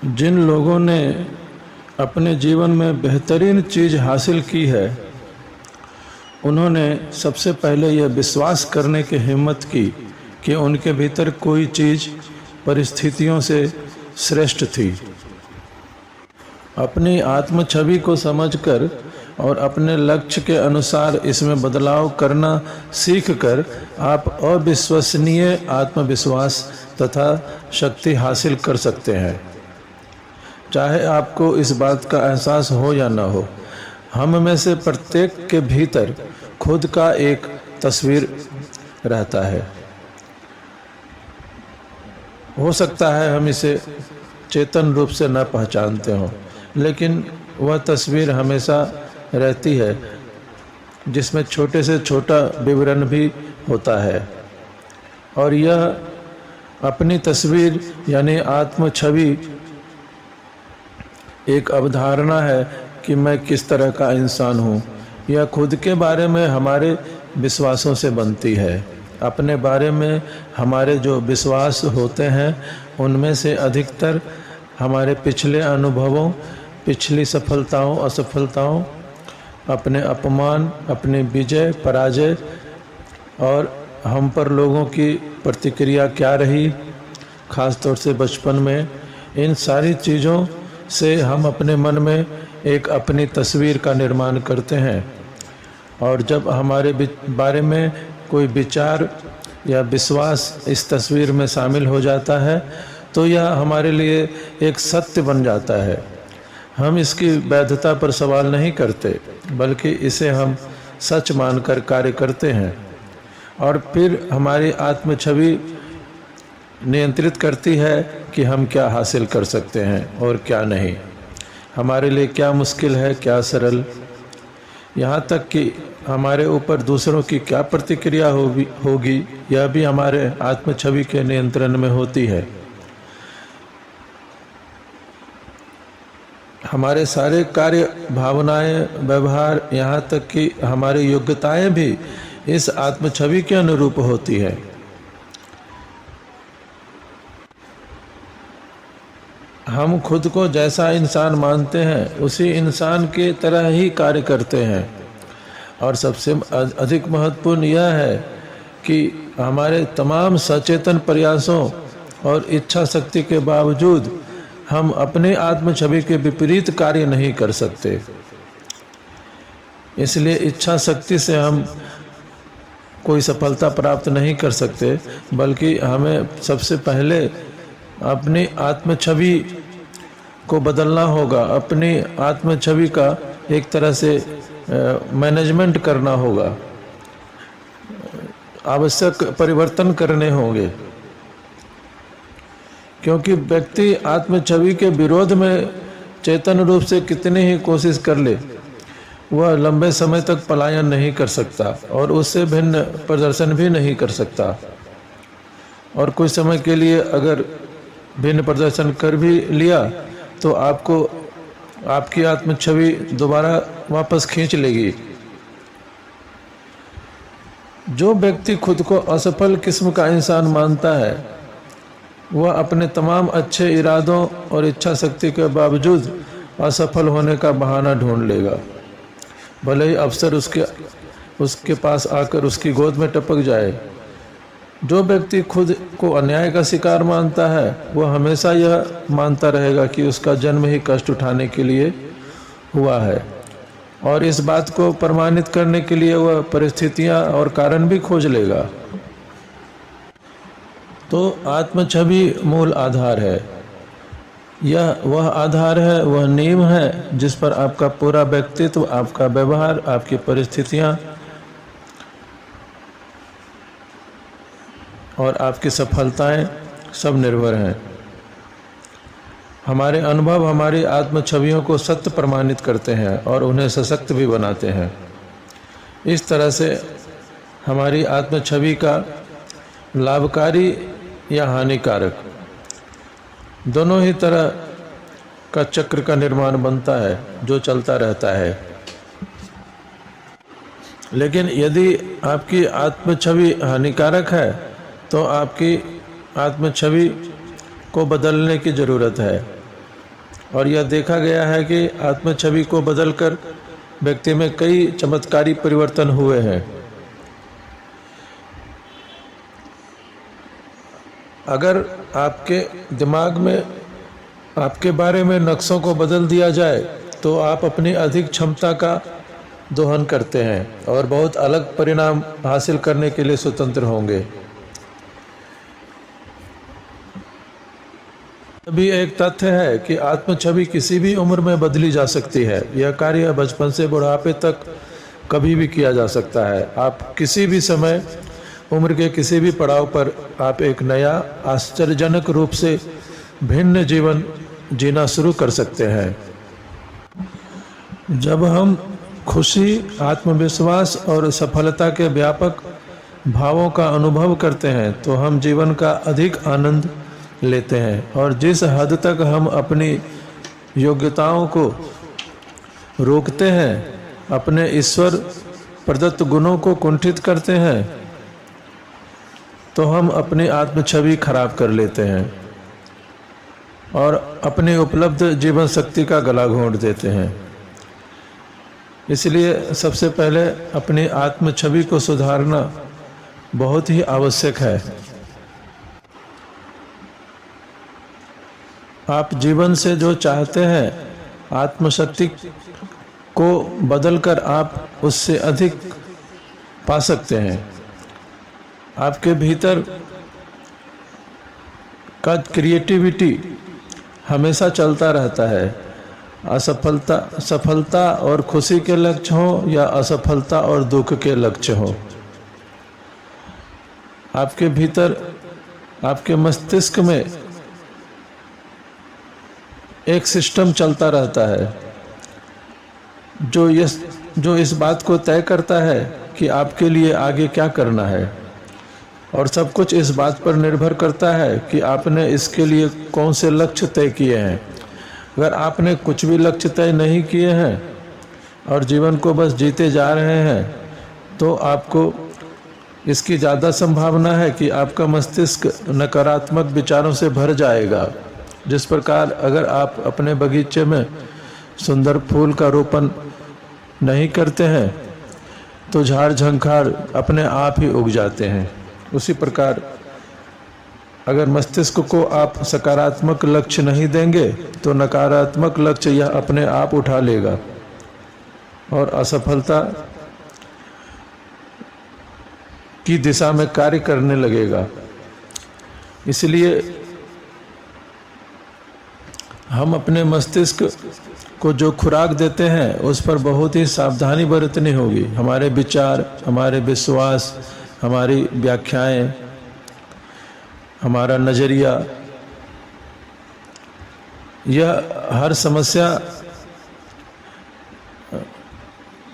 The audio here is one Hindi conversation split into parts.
जिन लोगों ने अपने जीवन में बेहतरीन चीज़ हासिल की है, उन्होंने सबसे पहले यह विश्वास करने की हिम्मत की कि उनके भीतर कोई चीज़ परिस्थितियों से श्रेष्ठ थी। अपनी आत्म छवि को समझकर और अपने लक्ष्य के अनुसार इसमें बदलाव करना सीखकर आप अविश्वसनीय आत्मविश्वास तथा शक्ति हासिल कर सकते हैं। चाहे आपको इस बात का एहसास हो या न हो, हम में से प्रत्येक के भीतर खुद का एक तस्वीर रहता है। हो सकता है हम इसे चेतन रूप से न पहचानते हों, लेकिन वह तस्वीर हमेशा रहती है जिसमें छोटे से छोटा विवरण भी होता है। और यह अपनी तस्वीर यानी आत्म छवि एक अवधारणा है कि मैं किस तरह का इंसान हूँ। यह खुद के बारे में हमारे विश्वासों से बनती है। अपने बारे में हमारे जो विश्वास होते हैं उनमें से अधिकतर हमारे पिछले अनुभवों, पिछली सफलताओं, असफलताओं, अपने अपमान, अपनी विजय पराजय और हम पर लोगों की प्रतिक्रिया क्या रही, ख़ास तौर से बचपन में, इन सारी चीज़ों से हम अपने मन में एक अपनी तस्वीर का निर्माण करते हैं। और जब हमारे बारे में कोई विचार या विश्वास इस तस्वीर में शामिल हो जाता है तो यह हमारे लिए एक सत्य बन जाता है। हम इसकी वैधता पर सवाल नहीं करते, बल्कि इसे हम सच मानकर कार्य करते हैं। और फिर हमारी आत्म छवि नियंत्रित करती है कि हम क्या हासिल कर सकते हैं और क्या नहीं, हमारे लिए क्या मुश्किल है, क्या सरल, यहाँ तक कि हमारे ऊपर दूसरों की क्या प्रतिक्रिया होगी यह भी हमारे आत्म छवि के नियंत्रण में होती है। हमारे सारे कार्य, भावनाएं, व्यवहार, यहाँ तक कि हमारी योग्यताएं भी इस आत्म छवि के अनुरूप होती है। हम खुद को जैसा इंसान मानते हैं उसी इंसान के तरह ही कार्य करते हैं। और सबसे अधिक महत्वपूर्ण यह है कि हमारे तमाम सचेतन प्रयासों और इच्छा शक्ति के बावजूद हम अपने आत्म छवि के विपरीत कार्य नहीं कर सकते। इसलिए इच्छा शक्ति से हम कोई सफलता प्राप्त नहीं कर सकते, बल्कि हमें सबसे पहले अपनी आत्म छवि को बदलना होगा। अपनी आत्म छवि का एक तरह से मैनेजमेंट करना होगा, आवश्यक परिवर्तन करने होंगे। क्योंकि व्यक्ति आत्म छवि के विरोध में चेतन रूप से कितनी ही कोशिश कर ले, वह लंबे समय तक पलायन नहीं कर सकता और उससे भिन्न प्रदर्शन भी नहीं कर सकता। और कुछ समय के लिए अगर भिन्न प्रदर्शन कर भी लिया तो आपको आपकी आत्म छवि दोबारा वापस खींच लेगी। जो व्यक्ति खुद को असफल किस्म का इंसान मानता है वह अपने तमाम अच्छे इरादों और इच्छा शक्ति के बावजूद असफल होने का बहाना ढूंढ लेगा। भले ही अवसर उसके पास आकर उसकी गोद में टपक जाए। जो व्यक्ति खुद को अन्याय का शिकार मानता है वह हमेशा यह मानता रहेगा कि उसका जन्म ही कष्ट उठाने के लिए हुआ है, और इस बात को प्रमाणित करने के लिए वह परिस्थितियां और कारण भी खोज लेगा। तो आत्म छवि मूल आधार है। यह वह आधार है, वह नींव है जिस पर आपका पूरा व्यक्तित्व, आपका व्यवहार, आपकी परिस्थितियां और आपकी सफलताएं सब निर्भर हैं। हमारे अनुभव हमारी आत्म छवियों को सत्य प्रमाणित करते हैं और उन्हें सशक्त भी बनाते हैं। इस तरह से हमारी आत्म छवि का लाभकारी या हानिकारक दोनों ही तरह का चक्र का निर्माण बनता है जो चलता रहता है। लेकिन यदि आपकी आत्म छवि हानिकारक है तो आपकी आत्म छवि को बदलने की ज़रूरत है। और यह देखा गया है कि आत्म छवि को बदलकर व्यक्ति में कई चमत्कारी परिवर्तन हुए हैं। अगर आपके दिमाग में आपके बारे में नक्शों को बदल दिया जाए तो आप अपनी अधिक क्षमता का दोहन करते हैं और बहुत अलग परिणाम हासिल करने के लिए स्वतंत्र होंगे। अभी एक तथ्य है कि आत्म छवि किसी भी उम्र में बदली जा सकती है। यह कार्य बचपन से बुढ़ापे तक कभी भी किया जा सकता है। आप किसी भी समय उम्र के किसी भी पड़ाव पर आप एक नया आश्चर्यजनक रूप से भिन्न जीवन जीना शुरू कर सकते हैं। जब हम खुशी, आत्मविश्वास और सफलता के व्यापक भावों का अनुभव करते हैं तो हम जीवन का अधिक आनंद लेते हैं, और जिस हद तक हम अपनी योग्यताओं को रोकते हैं, अपने ईश्वर प्रदत्त गुणों को कुंठित करते हैं, तो हम अपनी आत्म छवि खराब कर लेते हैं और अपनी उपलब्ध जीवन शक्ति का गला घोंट देते हैं। इसलिए सबसे पहले अपनी आत्म छवि को सुधारना बहुत ही आवश्यक है। आप जीवन से जो चाहते हैं, आत्मशक्ति को बदलकर आप उससे अधिक पा सकते हैं। आपके भीतर का क्रिएटिविटी हमेशा चलता रहता है। सफलता और खुशी के लक्ष्य हो या असफलता और दुख के लक्ष्य हो, आपके भीतर, आपके मस्तिष्क में एक सिस्टम चलता रहता है जो इस बात को तय करता है कि आपके लिए आगे क्या करना है, और सब कुछ इस बात पर निर्भर करता है कि आपने इसके लिए कौन से लक्ष्य तय किए हैं। अगर आपने कुछ भी लक्ष्य तय नहीं किए हैं और जीवन को बस जीते जा रहे हैं तो आपको इसकी ज़्यादा संभावना है कि आपका मस्तिष्क नकारात्मक विचारों से भर जाएगा। जिस प्रकार अगर आप अपने बगीचे में सुंदर फूल का रोपण नहीं करते हैं तो झाड़ झंखाड़ अपने आप ही उग जाते हैं, उसी प्रकार अगर मस्तिष्क को आप सकारात्मक लक्ष्य नहीं देंगे तो नकारात्मक लक्ष्य यह अपने आप उठा लेगा और असफलता की दिशा में कार्य करने लगेगा। इसलिए हम अपने मस्तिष्क को जो खुराक देते हैं उस पर बहुत ही सावधानी बरतनी होगी। हमारे विचार, हमारे विश्वास, हमारी व्याख्याएं, हमारा नज़रिया, यह हर समस्या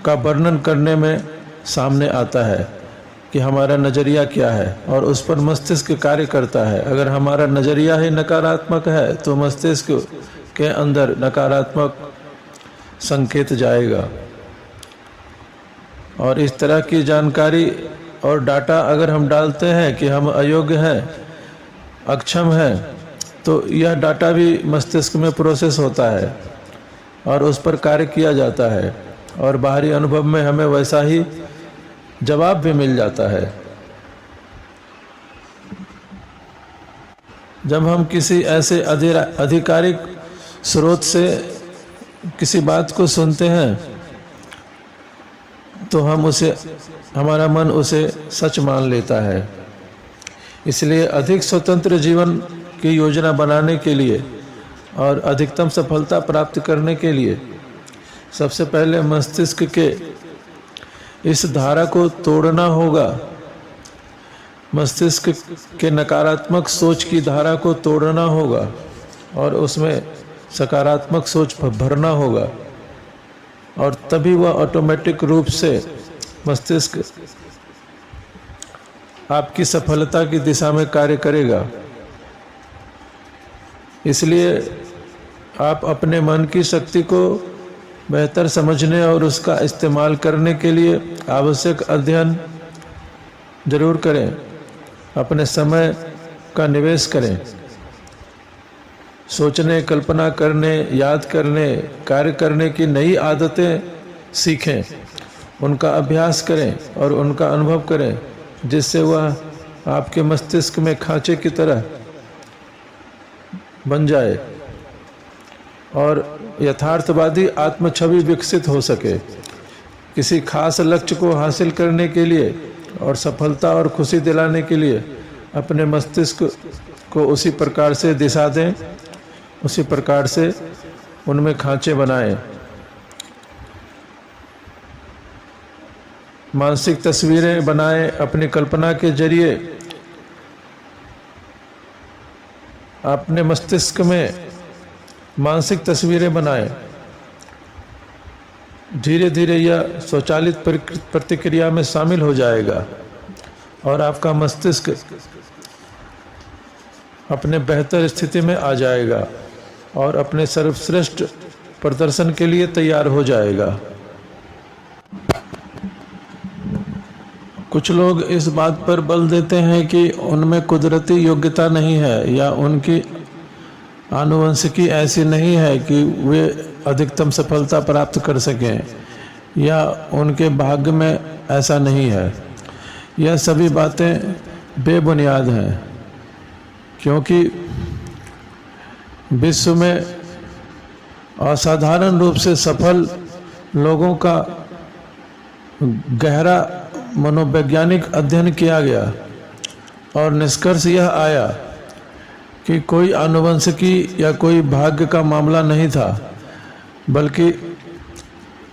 का वर्णन करने में सामने आता है कि हमारा नज़रिया क्या है, और उस पर मस्तिष्क कार्य करता है। अगर हमारा नज़रिया ही नकारात्मक है तो मस्तिष्क के अंदर नकारात्मक संकेत जाएगा, और इस तरह की जानकारी और डाटा अगर हम डालते हैं कि हम अयोग्य हैं, अक्षम हैं, तो यह डाटा भी मस्तिष्क में प्रोसेस होता है और उस पर कार्य किया जाता है, और बाहरी अनुभव में हमें वैसा ही जवाब भी मिल जाता है। जब हम किसी ऐसे आधिकारिक स्रोत से किसी बात को सुनते हैं तो हमारा मन उसे सच मान लेता है। इसलिए अधिक स्वतंत्र जीवन की योजना बनाने के लिए और अधिकतम सफलता प्राप्त करने के लिए सबसे पहले मस्तिष्क के इस धारा को तोड़ना होगा। मस्तिष्क के नकारात्मक सोच की धारा को तोड़ना होगा और उसमें सकारात्मक सोच भरना होगा, और तभी वह ऑटोमेटिक रूप से मस्तिष्क आपकी सफलता की दिशा में कार्य करेगा। इसलिए आप अपने मन की शक्ति को बेहतर समझने और उसका इस्तेमाल करने के लिए आवश्यक अध्ययन जरूर करें, अपने समय का निवेश करें। सोचने, कल्पना करने, याद करने, कार्य करने की नई आदतें सीखें, उनका अभ्यास करें और उनका अनुभव करें, जिससे वह आपके मस्तिष्क में खांचे की तरह बन जाए और यथार्थवादी आत्मछवि विकसित हो सके। किसी खास लक्ष्य को हासिल करने के लिए और सफलता और खुशी दिलाने के लिए अपने मस्तिष्क को उसी प्रकार से दिशा दें, उसी प्रकार से उनमें खांचे बनाएं। मानसिक तस्वीरें बनाएं, अपनी कल्पना के जरिए अपने मस्तिष्क में मानसिक तस्वीरें बनाएं। धीरे धीरे यह स्वचालित प्रतिक्रिया में शामिल हो जाएगा और आपका मस्तिष्क अपने बेहतर स्थिति में आ जाएगा और अपने सर्वश्रेष्ठ प्रदर्शन के लिए तैयार हो जाएगा। कुछ लोग इस बात पर बल देते हैं कि उनमें कुदरती योग्यता नहीं है या उनकी आनुवंशिकी ऐसी नहीं है कि वे अधिकतम सफलता प्राप्त कर सकें या उनके भाग्य में ऐसा नहीं है। यह सभी बातें बेबुनियाद हैं, क्योंकि विश्व में असाधारण रूप से सफल लोगों का गहरा मनोवैज्ञानिक अध्ययन किया गया और निष्कर्ष यह आया कि कोई आनुवंशिकी या कोई भाग्य का मामला नहीं था, बल्कि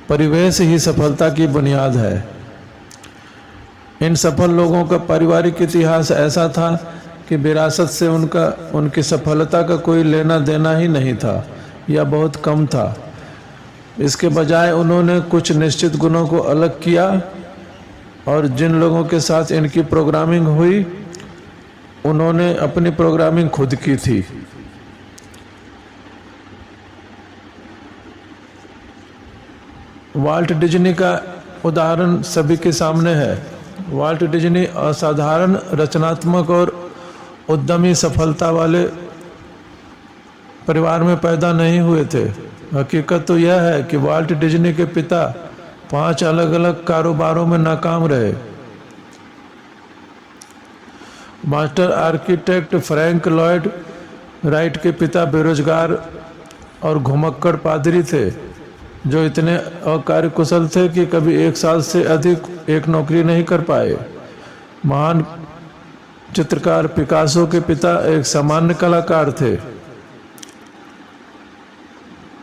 परिवेश ही सफलता की बुनियाद है। इन सफल लोगों का पारिवारिक इतिहास ऐसा था कि विरासत से उनकी सफलता का कोई लेना देना ही नहीं था या बहुत कम था। इसके बजाय उन्होंने कुछ निश्चित गुणों को अलग किया और जिन लोगों के साथ इनकी प्रोग्रामिंग हुई, उन्होंने अपनी प्रोग्रामिंग खुद की थी। वाल्ट डिज्नी का उदाहरण सभी के सामने है। वाल्ट डिज्नी असाधारण रचनात्मक और उद्यमी सफलता वाले परिवार में पैदा नहीं हुए थे। हकीकत तो यह है कि वाल्ट डिज्नी के पिता 5 अलग अलग कारोबारों में नाकाम रहे। Master architect Frank Lloyd Wright के पिता बेरोजगार और घुमक्कड़ पादरी थे, जो इतने अकार्यकुशल थे कि कभी 1 साल से अधिक एक नौकरी नहीं कर पाए। महान चित्रकार पिकासो के पिता एक सामान्य कलाकार थे।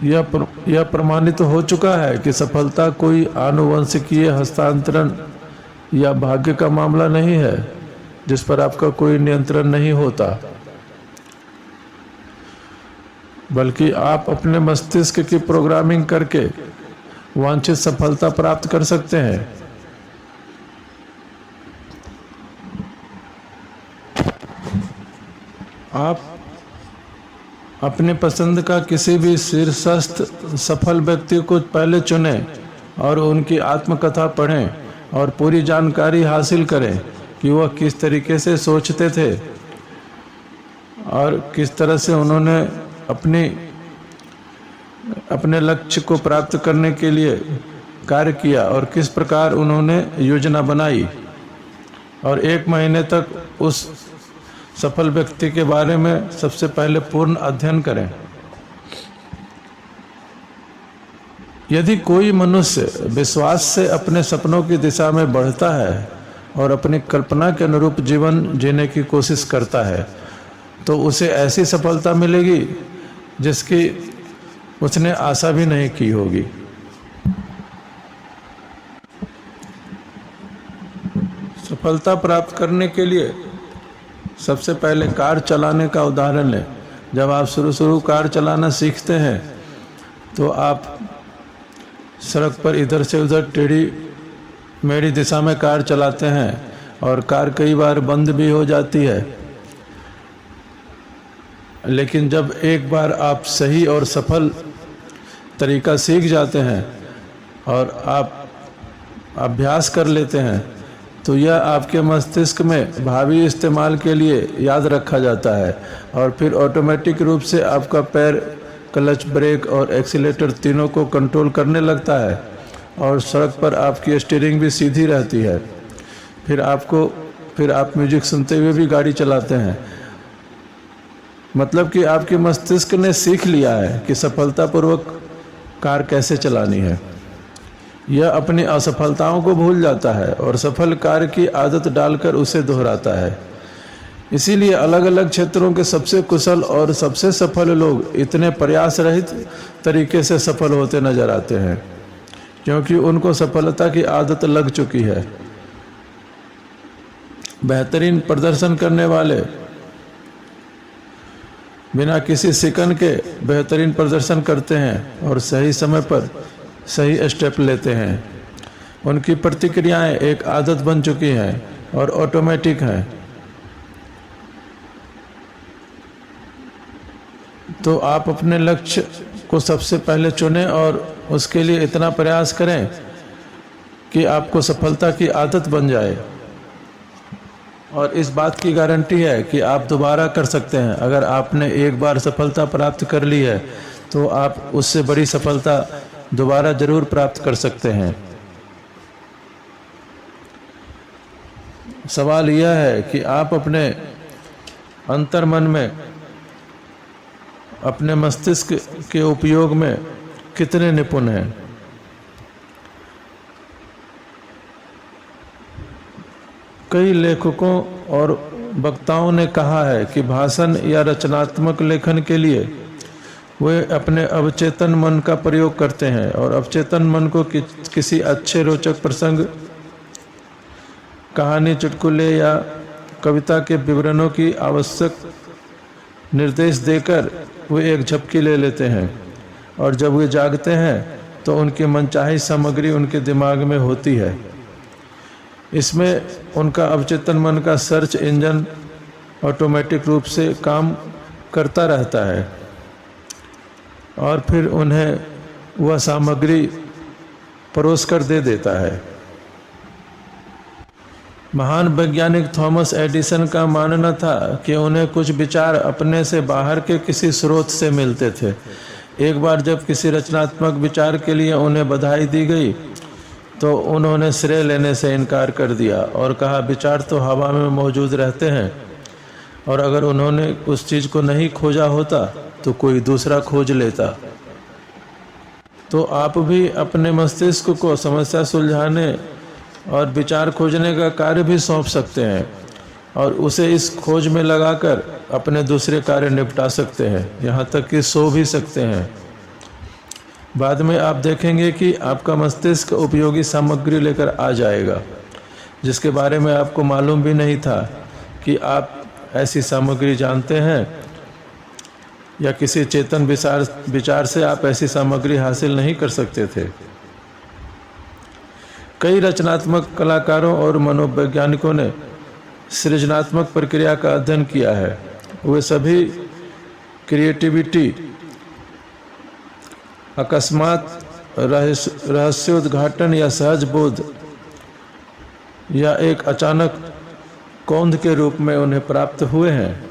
यह प्रमाणित हो चुका है कि सफलता कोई आनुवंशिकीय हस्तांतरण या भाग्य का मामला नहीं है जिस पर आपका कोई नियंत्रण नहीं होता, बल्कि आप अपने मस्तिष्क की प्रोग्रामिंग करके वांछित सफलता प्राप्त कर सकते हैं। आप अपने पसंद का किसी भी शीर्षस्थ सफल व्यक्ति को पहले चुनें और उनकी आत्मकथा पढ़ें और पूरी जानकारी हासिल करें कि वह किस तरीके से सोचते थे और किस तरह से उन्होंने अपने लक्ष्य को प्राप्त करने के लिए कार्य किया और किस प्रकार उन्होंने योजना बनाई, और 1 महीने तक उस सफल व्यक्ति के बारे में सबसे पहले पूर्ण अध्ययन करें। यदि कोई मनुष्य विश्वास से अपने सपनों की दिशा में बढ़ता है और अपनी कल्पना के अनुरूप जीवन जीने की कोशिश करता है, तो उसे ऐसी सफलता मिलेगी जिसकी उसने आशा भी नहीं की होगी। सफलता प्राप्त करने के लिए सबसे पहले कार चलाने का उदाहरण लें। जब आप शुरू कार चलाना सीखते हैं तो आप सड़क पर इधर से उधर टेढ़ी मेढ़ी दिशा में कार चलाते हैं और कार कई बार बंद भी हो जाती है। लेकिन जब एक बार आप सही और सफल तरीका सीख जाते हैं और आप अभ्यास कर लेते हैं, तो यह आपके मस्तिष्क में भावी इस्तेमाल के लिए याद रखा जाता है और फिर ऑटोमेटिक रूप से आपका पैर क्लच, ब्रेक और एक्सीलेटर तीनों को कंट्रोल करने लगता है और सड़क पर आपकी स्टीयरिंग भी सीधी रहती है। फिर आप म्यूजिक सुनते हुए भी गाड़ी चलाते हैं। मतलब कि आपके मस्तिष्क ने सीख लिया है कि सफलतापूर्वक कार कैसे चलानी है। यह अपनी असफलताओं को भूल जाता है और सफल कार्य की आदत डालकर उसे दोहराता है। इसीलिए अलग अलग क्षेत्रों के सबसे कुशल और सबसे सफल लोग इतने प्रयास रहित तरीके से सफल होते नजर आते हैं, क्योंकि उनको सफलता की आदत लग चुकी है। बेहतरीन प्रदर्शन करने वाले बिना किसी सिकन के बेहतरीन प्रदर्शन करते हैं और सही समय पर सही स्टेप लेते हैं। उनकी प्रतिक्रियाएं एक आदत बन चुकी हैं और ऑटोमेटिक हैं। तो आप अपने लक्ष्य को सबसे पहले चुनें और उसके लिए इतना प्रयास करें कि आपको सफलता की आदत बन जाए। और इस बात की गारंटी है कि आप दोबारा कर सकते हैं। अगर आपने एक बार सफलता प्राप्त कर ली है तो आप उससे बड़ी सफलता दोबारा जरूर प्राप्त कर सकते हैं। सवाल यह है कि आप अपने अंतर्मन में अपने मस्तिष्क के उपयोग में कितने निपुण हैं। कई लेखकों और वक्ताओं ने कहा है कि भाषण या रचनात्मक लेखन के लिए वे अपने अवचेतन मन का प्रयोग करते हैं और अवचेतन मन को किसी अच्छे रोचक प्रसंग, कहानी, चुटकुले या कविता के विवरणों की आवश्यक निर्देश देकर वे एक झपकी ले लेते हैं और जब वे जागते हैं तो उनकी मनचाही सामग्री उनके दिमाग में होती है। इसमें उनका अवचेतन मन का सर्च इंजन ऑटोमेटिक रूप से काम करता रहता है और फिर उन्हें वह सामग्री परोस कर दे देता है। महान वैज्ञानिक थॉमस एडिसन का मानना था कि उन्हें कुछ विचार अपने से बाहर के किसी स्रोत से मिलते थे। एक बार जब किसी रचनात्मक विचार के लिए उन्हें बधाई दी गई तो उन्होंने श्रेय लेने से इनकार कर दिया और कहा, विचार तो हवा में मौजूद रहते हैं और अगर उन्होंने उस चीज़ को नहीं खोजा होता तो कोई दूसरा खोज लेता। तो आप भी अपने मस्तिष्क को समस्या सुलझाने और विचार खोजने का कार्य भी सौंप सकते हैं और उसे इस खोज में लगाकर अपने दूसरे कार्य निपटा सकते हैं, यहाँ तक कि सो भी सकते हैं। बाद में आप देखेंगे कि आपका मस्तिष्क उपयोगी सामग्री लेकर आ जाएगा जिसके बारे में आपको मालूम भी नहीं था कि आप ऐसी सामग्री जानते हैं, या किसी चेतन विचार से आप ऐसी सामग्री हासिल नहीं कर सकते थे। कई रचनात्मक कलाकारों और मनोवैज्ञानिकों ने सृजनात्मक प्रक्रिया का अध्ययन किया है। वे सभी क्रिएटिविटी, अकस्मात रहस्योद्घाटन या सहज बोध या एक अचानक कौंध के रूप में उन्हें प्राप्त हुए हैं।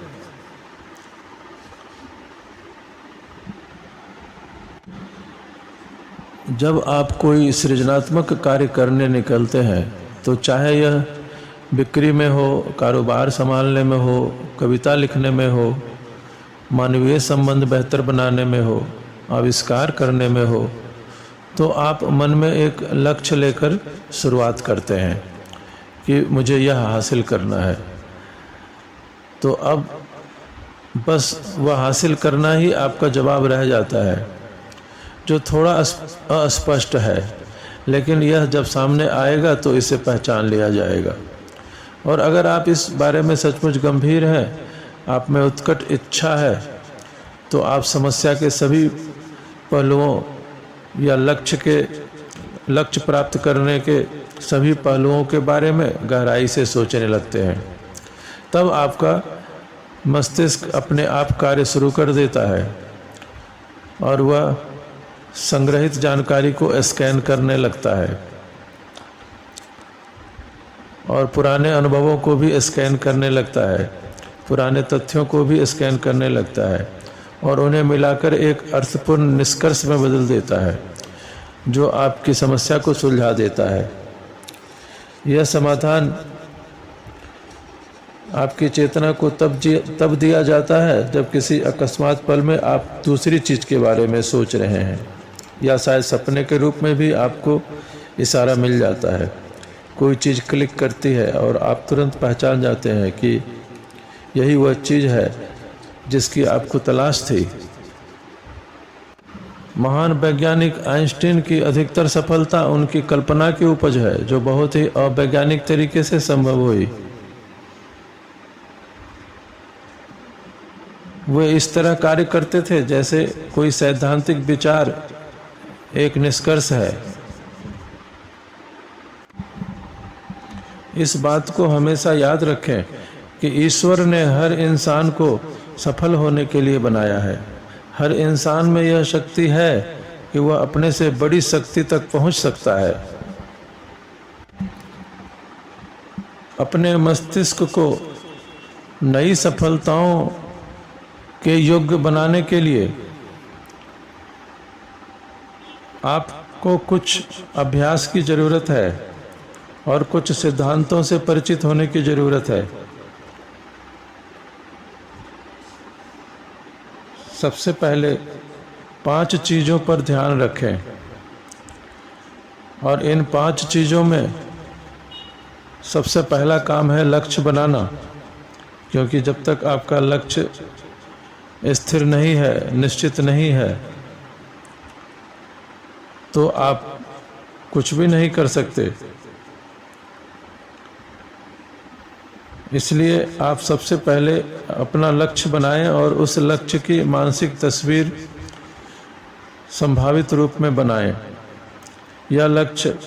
जब आप कोई सृजनात्मक कार्य करने निकलते हैं तो चाहे यह बिक्री में हो, कारोबार संभालने में हो, कविता लिखने में हो, मानवीय संबंध बेहतर बनाने में हो, आविष्कार करने में हो, तो आप मन में एक लक्ष्य लेकर शुरुआत करते हैं कि मुझे यह हासिल करना है। तो अब बस वह हासिल करना ही आपका जवाब रह जाता है, जो थोड़ा अस्पष्ट है, लेकिन यह जब सामने आएगा तो इसे पहचान लिया जाएगा। और अगर आप इस बारे में सचमुच गंभीर हैं, आप में उत्कट इच्छा है, तो आप समस्या के सभी पहलुओं या लक्ष्य प्राप्त करने के सभी पहलुओं के बारे में गहराई से सोचने लगते हैं। तब आपका मस्तिष्क अपने आप कार्य शुरू कर देता है और वह संग्रहित जानकारी को स्कैन करने लगता है। और पुराने अनुभवों को भी स्कैन करने लगता है, पुराने तथ्यों को भी स्कैन करने लगता है और उन्हें मिलाकर एक अर्थपूर्ण निष्कर्ष में बदल देता है जो आपकी समस्या को सुलझा देता है। यह समाधान आपकी चेतना को तब दिया जाता है जब किसी अकस्मात पल में आप दूसरी चीज़ के बारे में सोच रहे हैं, या शायद सपने के रूप में भी आपको इशारा मिल जाता है। कोई चीज़ क्लिक करती है और आप तुरंत पहचान जाते हैं कि यही वह चीज़ है जिसकी आपको तलाश थी। महान वैज्ञानिक आइंस्टीन की अधिकतर सफलता उनकी कल्पना की उपज है जो बहुत ही अवैज्ञानिक तरीके से संभव हुई। वे इस तरह कार्य करते थे जैसे कोई सैद्धांतिक विचार एक निष्कर्ष है। इस बात को हमेशा याद रखें कि ईश्वर ने हर इंसान को सफल होने के लिए बनाया है। हर इंसान में यह शक्ति है कि वह अपने से बड़ी शक्ति तक पहुंच सकता है। अपने मस्तिष्क को नई सफलताओं के योग्य बनाने के लिए आपको कुछ अभ्यास की ज़रूरत है और कुछ सिद्धांतों से परिचित होने की ज़रूरत है। सबसे पहले 5 चीज़ों पर ध्यान रखें और इन 5 चीज़ों में सबसे पहला काम है लक्ष्य बनाना, क्योंकि जब तक आपका लक्ष्य स्थिर नहीं है, निश्चित नहीं है, तो आप कुछ भी नहीं कर सकते। इसलिए आप सबसे पहले अपना लक्ष्य बनाएं और उस लक्ष्य की मानसिक तस्वीर संभावित रूप में बनाएं। यह लक्ष्य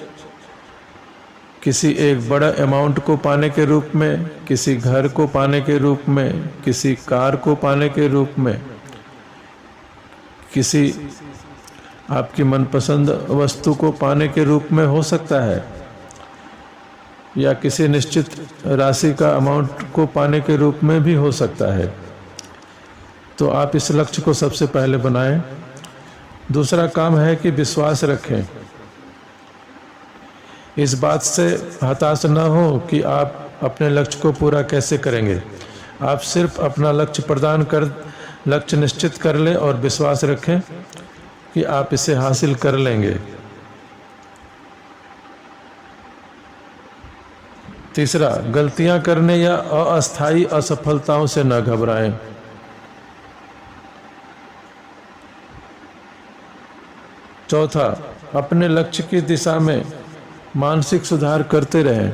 किसी एक बड़ा अमाउंट को पाने के रूप में, किसी घर को पाने के रूप में, किसी कार को पाने के रूप में, किसी आपकी मनपसंद वस्तु को पाने के रूप में हो सकता है, या किसी निश्चित राशि का अमाउंट को पाने के रूप में भी हो सकता है। तो आप इस लक्ष्य को सबसे पहले बनाएं। दूसरा काम है कि विश्वास रखें। इस बात से हताश न हो कि आप अपने लक्ष्य को पूरा कैसे करेंगे। आप सिर्फ अपना लक्ष्य निश्चित कर लें और विश्वास रखें कि आप इसे हासिल कर लेंगे। तीसरा, गलतियां करने या अस्थायी असफलताओं से न घबराएं। चौथा, अपने लक्ष्य की दिशा में मानसिक सुधार करते रहें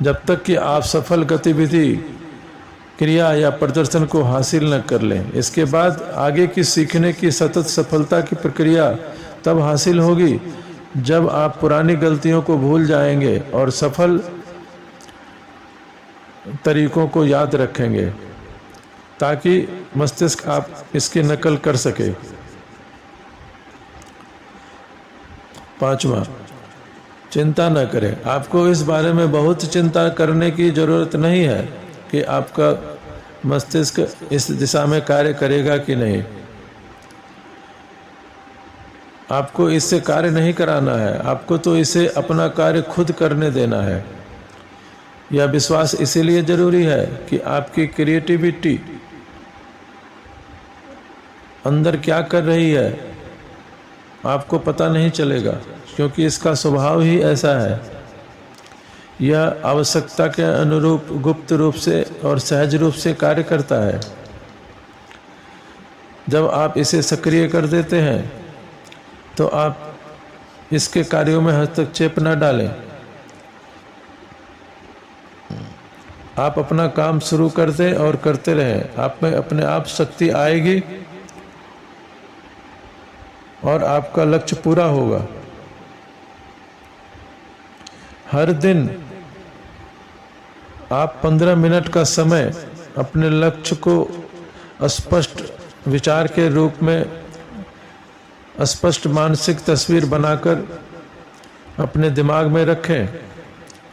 जब तक कि आप सफल गतिविधि, क्रिया या प्रदर्शन को हासिल न कर लें। इसके बाद आगे की सीखने की सतत सफलता की प्रक्रिया तब हासिल होगी जब आप पुरानी गलतियों को भूल जाएंगे और सफल तरीकों को याद रखेंगे ताकि मस्तिष्क आप इसकी नकल कर सके। पांचवा, चिंता न करें। आपको इस बारे में बहुत चिंता करने की ज़रूरत नहीं है कि आपका मस्तिष्क इस दिशा में कार्य करेगा कि नहीं। आपको इससे कार्य नहीं कराना है, आपको तो इसे अपना कार्य खुद करने देना है। यह विश्वास इसीलिए जरूरी है कि आपकी क्रिएटिविटी अंदर क्या कर रही है आपको पता नहीं चलेगा, क्योंकि इसका स्वभाव ही ऐसा है। यह आवश्यकता के अनुरूप गुप्त रूप से और सहज रूप से कार्य करता है। जब आप इसे सक्रिय कर देते हैं तो आप इसके कार्यों में हस्तक्षेप न डालें। आप अपना काम शुरू कर दें और करते रहें। आप में अपने आप शक्ति आएगी और आपका लक्ष्य पूरा होगा। हर दिन आप 15 मिनट का समय अपने लक्ष्य को स्पष्ट विचार के रूप में, स्पष्ट मानसिक तस्वीर बनाकर अपने दिमाग में रखें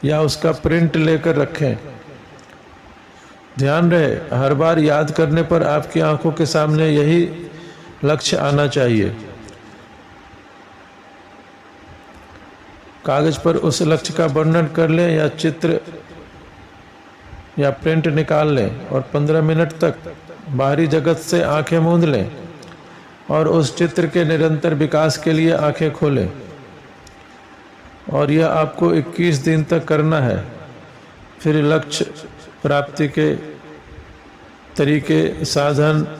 या उसका प्रिंट लेकर रखें। ध्यान रहे, हर बार याद करने पर आपकी आंखों के सामने यही लक्ष्य आना चाहिए। कागज पर उस लक्ष्य का वर्णन कर लें या चित्र या प्रिंट निकाल लें और 15 मिनट तक बाहरी जगत से आंखें मूंद लें और उस चित्र के निरंतर विकास के लिए आंखें खोलें। और यह आपको 21 दिन तक करना है। फिर लक्ष्य प्राप्ति के तरीके, साधन,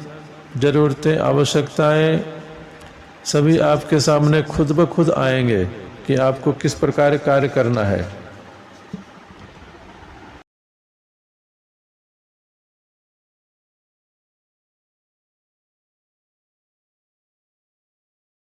जरूरतें, आवश्यकताएं सभी आपके सामने खुद ब खुद आएंगे कि आपको किस प्रकार कार्य करना है।